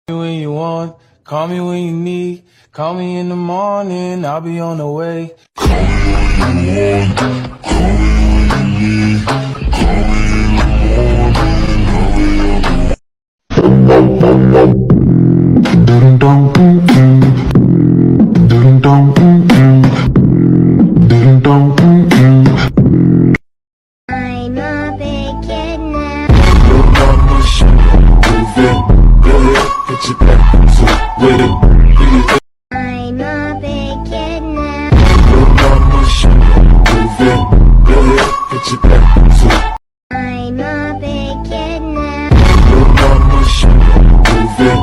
When you want, call me when you need. Call me in the morning, I'll be on the way. I'm a big kid now. Get your back with it. Do your thing. I'm a big kid now. Move it. Get your back I'm a big kid now. Move it.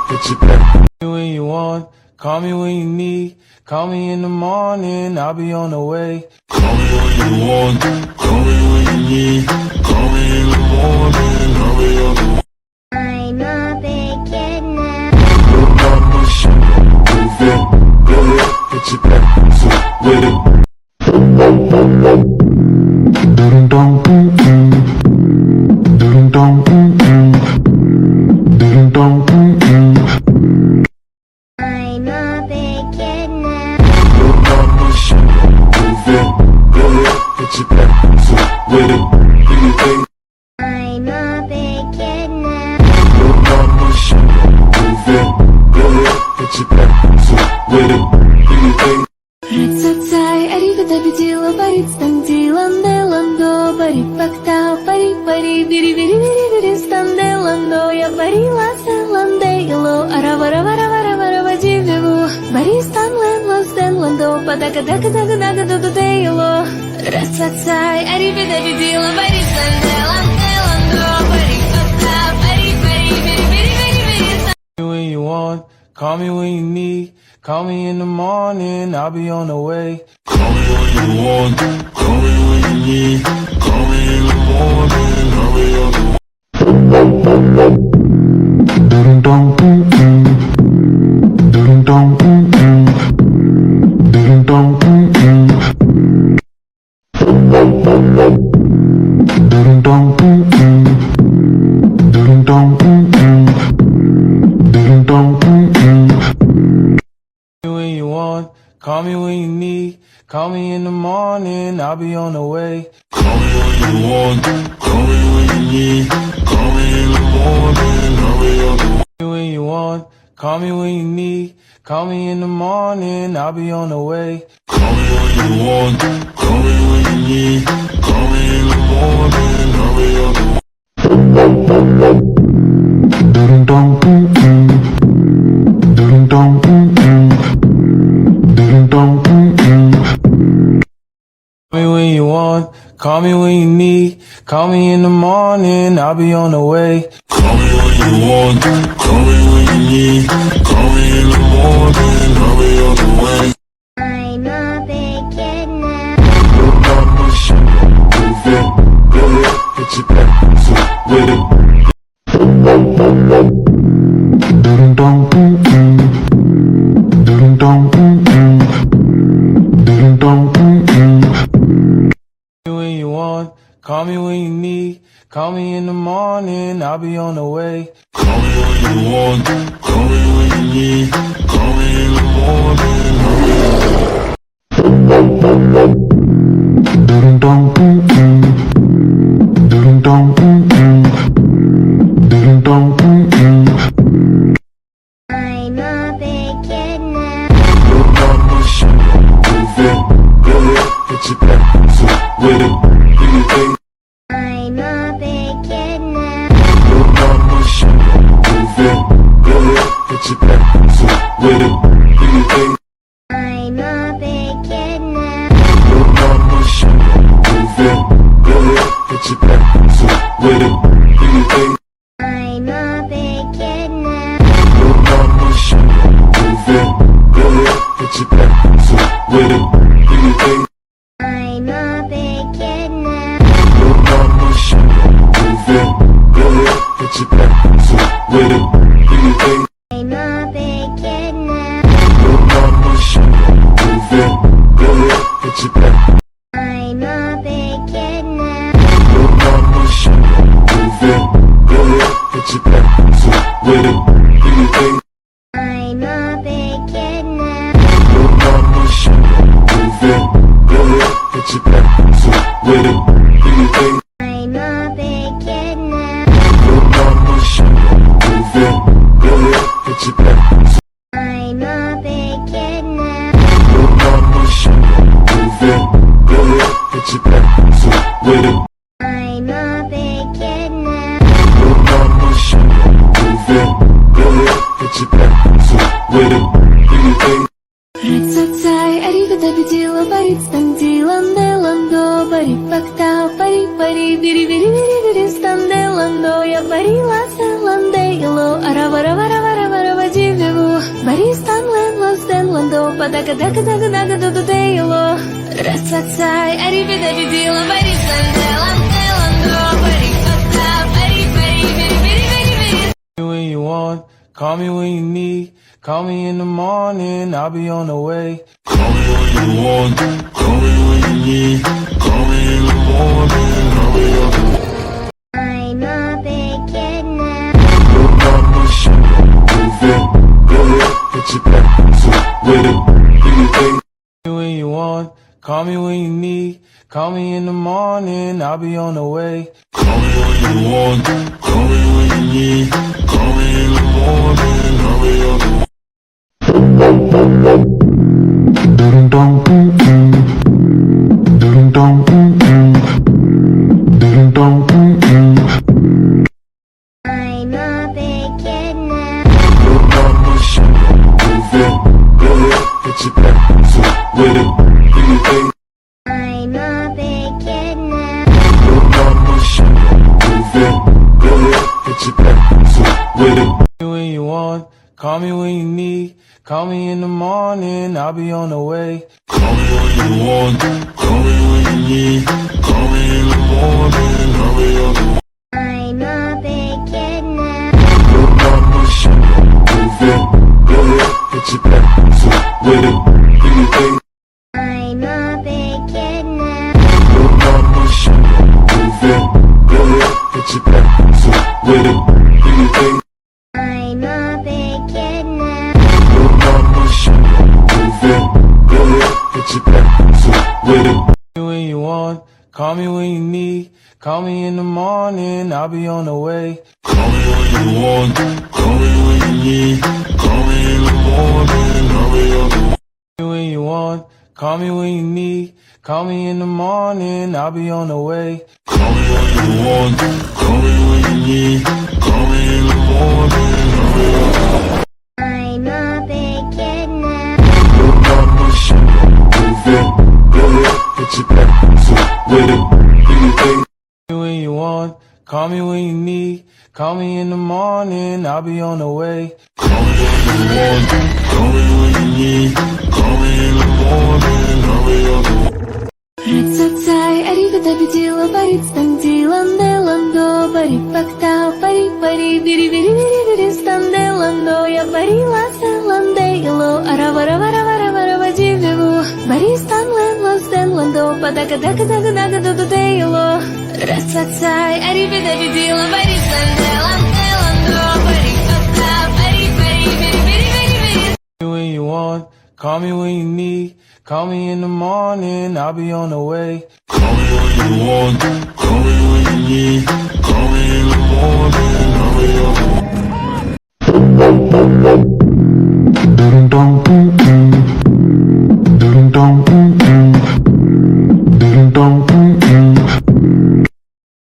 Get your back. When you want, call me when you need. Call me in the morning, I'll be on the way. Call me when you want. Call me when you need. Call me in the morning. I'll be on the way. I'm a big kid now. Move it. Get your back with it. I'm a big kid now. Move it. Get your back with it. Do your thing. I'm a big kid now. Move it. Get your back with it. Do your thing. Рацацай, arrivederci, лабарит, стандиланде, ландо, бари, фактау, пари, пари, бири, бири, бири, бири, станде, ландо, я барила, селанде, ело, аравара, вара, вара, вара, вадивеву, бари, станлен, ластен, ландо, падака, дака, дака, дака, дака, де, ело. Рацацай, arrivederci, лабарит, стандиланде, ландо, бари, фактау, пари, пари, бири, бири, бири, бири, станде. When you want, call me when you need. Call me in the morning, I'll be on the way. Call me when you want. Call me when you need. Call me in the morning. I'll be on the way. When you want, call me when you need. Call me in the morning, I'll be on the way. Call me when you want. Call me when you need. Call me in the morning. I'll be on the way. When you want, call me when you need. Call me in the morning, I'll be on the way. Call me when you want. Call me when you need. Call me in the morning. I'll be on the way. Call me when you want, call me when you need. Call me in the morning, I'll be on the way. Call me when you want. Call me when you need. Call me in the morning. I'll be on the way. I'm a big kid now. Move it. Get your back with it. When you want, call me when you need. Call me in the morning, I'll be on the way. Call me when you want. Call me when you need. Call me in the morning. I'll be on the way. I'm a big kid now. Move it. Get your back with it. Do your thing. I'm a big kid now. Move it. Get your back with it. Do your thing. I'm a big kid now. Move it. Get your back with it. Do your thing. I'm a big kid now. Move it. Get your back with it. Do your thing. I'm a big kid now. Move it. Get your back with it. Do your thing. I'm a big kid now. Move it. Get your back. I'm a big kid now. Move it. Get your back with it. you think? I'm a big kid now. Your mama should move it. Go ahead, put your back to with it. Do you think? I'm a big kid now. Your mama should move it. Go ahead, put your back to I'm a big kid now. Your mama should move it. Go ahead, put your back to with it. I'm a big kid now. Your mama should move it. Go ahead, put your back to with it. Do you think? Рацацай, аривидабидила, баритстандила, неландо, барипактау, пари, бири, станделандо, я барила, селандело, аравараваравараварава, дивеву, баристанлен, стенландо, падака, дудейло. Рацацай, аривидабидила, баристандела, неландо, барипактау, пари, бири. When you want, call me when you need. Call me in the morning, I'll be on the way. Call me when you want, call me when you need. Call me in the morning, I'll be on the way. I'm a big kid now. Your mama should move it. Go ahead, put your back to with it. Do you think? When you want, call me when you need. Call me in the morning, I'll be on the way. Call me when you want, call me when you need. Call me in the morning, I'll be on the way. I'm a big kid now. Your mama should move it. Go ahead, put your back to with it. Do you think? I'm a big kid now. Your mama should move it. Go ahead, put your back to with it. When you want, call me when you need. Call me in the morning, I'll be on the way. Call me when you want, call me when you need. Call me in the morning, I'll be on the way. I'm a big kid now. Your mama should move it. Go ahead, put your back to with it. Do you think? I'm a big kid now. Your mama should move it. Go ahead, put your back to with it. Do you think? I'm a big kid now. Your mama should move it. Go ahead, put your back to with it. When you want, call me when you need. Call me in the morning, I'll be on the way. Call me when you want, call me when you need. Call me in the morning, I'll be on the way. When you want, call me when you need. Call me in the morning, I'll be on the way. Call me when you want, call me when you need. Call me in the morning, I'll be on the way. I'm a big kid now. Your mama should move it. Go ahead, put your back to with it. Do you think? When you want, call me when you need. Call me in the morning, I'll be on the way. Call me when you want, call me when you need. Call me in the morning, I'll be on the way. Рацацай, аривидабидила, баритстандила, неландо, барипактау, пари, бири, станделандо, я барила, селандело, аравараваравараварава, дивеву, баристанлен, стенландо, падака, дудейло. Рацацай, аривидабидила, баристандела, неландо, барипактау, пари, бири. When you want, call me when you need. Call me in the morning, I'll be on the way. Call me when you want, call me when you need. Call me in the morning, I'll be on the way.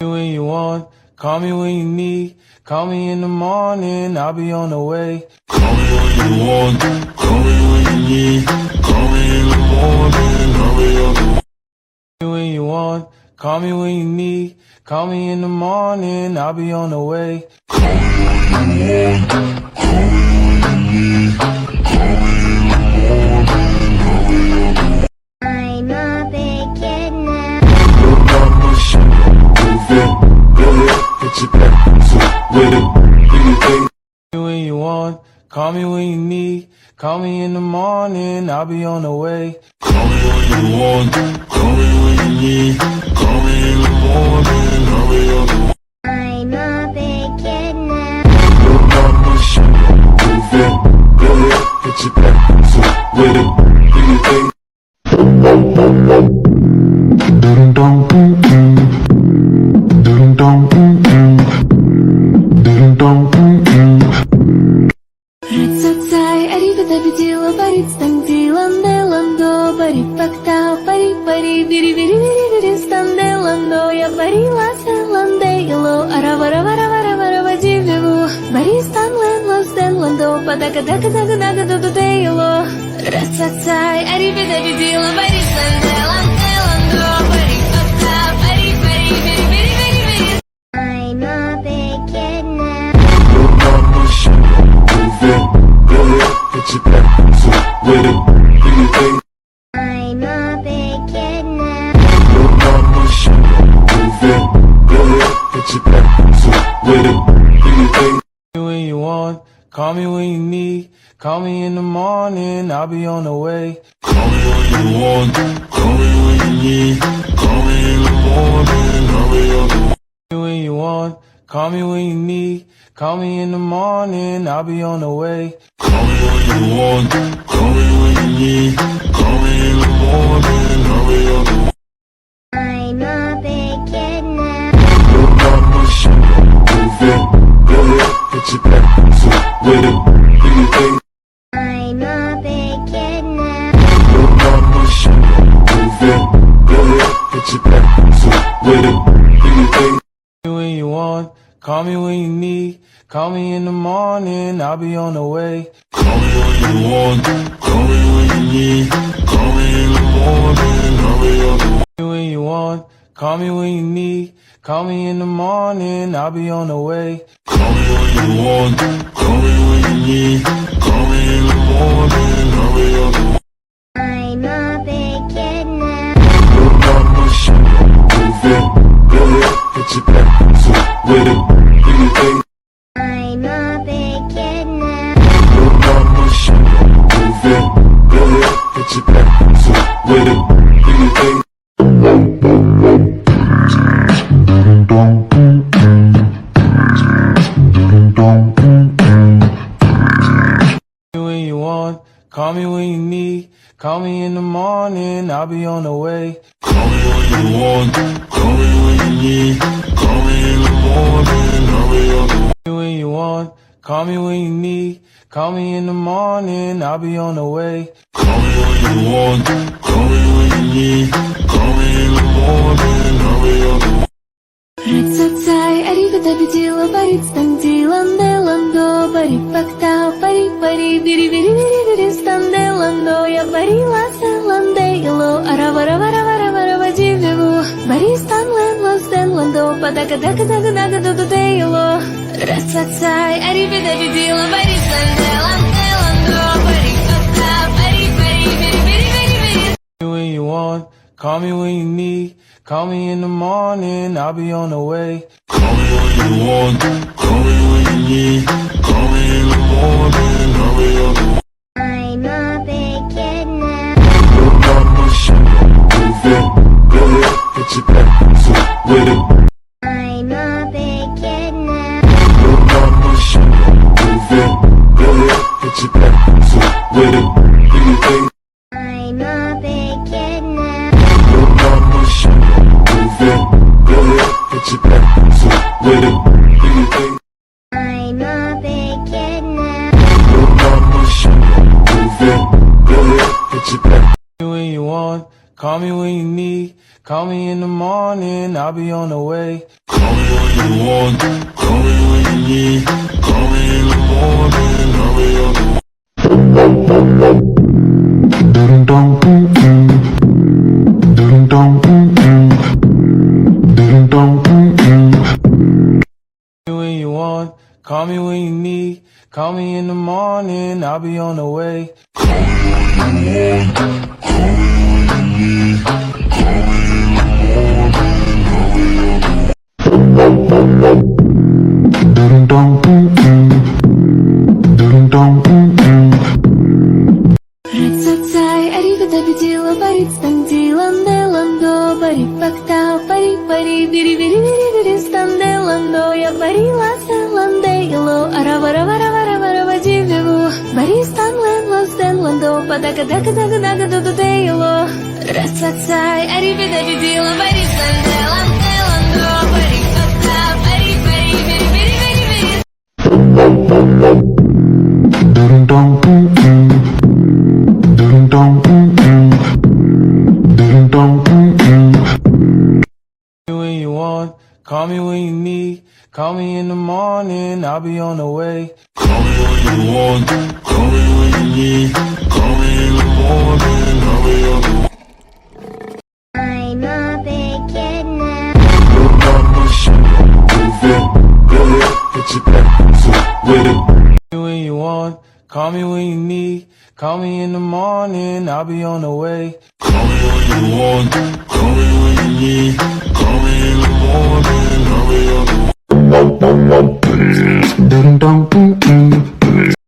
When you want, call me when you need. Call me in the morning, I'll be on the way. Call me when you want, call me when you need. Call me in the morning, I'll be on the way. When you want, call me when you need. Call me in the morning, I'll be on the way. Call me when you want, call me when you need. Call me in the morning, I'll be on the way. I'm a big kid now. Your mama should move it. Go ahead, put your back to with it. Do you think? When you want, call me when you need. Call me in the morning, I'll be on the way. Call me when you want, call me when you need. Call me in the morning, I'll be on the way. I'm a big kid now. Your mama should победила, парит стандиланде ландо, барит фактау, пари, пари, бири, бири, бири, бири, станде ландо, я барила селанде ело, аравара, вара, вара, вара, вадивеву, бари станлен, лостен ландо, падака, дака, дака, дака, ду, ду, де ело, рацацай, ариби победила, барит станде ланде ландо, барит фактау, пари, пари, бири, бири, бири, бири. I'm a big kid now. Your mama should move it. Go ahead, put your back to with it. Do you think I'm a big kid now. your mama should move it? Go ahead, put your back to with it. Do you think Call me when you want, call me when you need. Call me in the morning, I'll be on the way. call me when you want, call me when you need, call me in the morning, I'll be on the way. Call me when you want, call me when you need. Call me in the morning, I'll be on the way. Call me when you want, call me when you need, call me in the morning, I'll be on the way. I'm a big kid now. Your mama should move it. Go ahead, put your back to with it. Do you think I'm a big kid now. your mama should move it? Go ahead, put your back to with it. Do you think Call me when you want, call me when you need. Call me in the morning, I'll be on the way. call me when you want, call me when you need, call me in the morning, I'll be on the way. Call me when you want, call me when you need. Call me in the morning, I'll be on the way. Call me when you want, call me when you need, call me in the morning, I'll be on the way. I'm a big kid now. Your mama should move it. Go ahead, put your back to with it. Do you think I'm a big kid now. your mama should move it? Go ahead, put your back to with it. Do you think Call me when you want, call me when you need. Call me in the morning, I'll be on the way. call me when you want, call me when you need, call me in the morning, I'll be on the way. Call me when you want, call me when you need. Call me in the morning, I'll be on the way. Call me when you want, call me when you need, call me in the morning, I'll be on the way. Рацацай, ариби победила, барит стандиланде ландо, барит фактау, пари, пари, бири, бири, бири, бири, станде ландо, я барила селанде ело, аравара, вара, вара, вара, вадивеву, бари станлен, лостен ландо, падака, дака, дака, дака, ду, ду, де ело, рацацай, ариби победила, барит станде ланде ландо, барит фактау, пари, пари, бири, бири, бири, бири. Call me when you want, call me when you need. Call me in the morning, I'll be on the way. Call me when you want, call me when you need, call me in the morning, I'll be on the way. I'm a big kid now. Your mama should move it. Go ahead, put your back to with it. I'm a big kid now. Your mama should move it. Go ahead, put your back to with it. Do you think I'm a big kid now. your mama should move it? Go ahead, put your back to with it. Do you think I'm a big kid now. your mama should move it? Go ahead, put your back. Call me when you want, call me when you need. Call me in the morning, I'll be on the way. Call me when you want, call me when you need, call me in the morning, I'll be on the way. Call me when you want, call me when you need. Call me in the morning, I'll be on the way. Call me when you want, call me when you need, call me in the morning, I'll be on the way. Рацацай, ариби победила, барит стандиланде ландо, барит фактау, пари, пари, бири, бири, бири, бири, станде ландо, я барила селанде ело, аравара, вара, вара, вара, вадивеву, бари станлен, лостен ландо, падака, дака, дака, дака, ду, ду, де ело, рацацай, ариби победила, барит станде ланде ландо, барит фактау, пари, пари, бири, бири, бири, бири. Dum dum dum dum. Call me when you need. Call me in the morning, I'll be on the way. Call me when you want, call me when you need. Call me in the morning, I'll be on the way. I'm a big kid now. Got my shit, move it. Go ahead, get your back to with it. Call me when you want. Call me when you need. Call me in the morning, I'll be on the way. Call me when you want, call me when you need. Call me in the morning, I'll be on the way.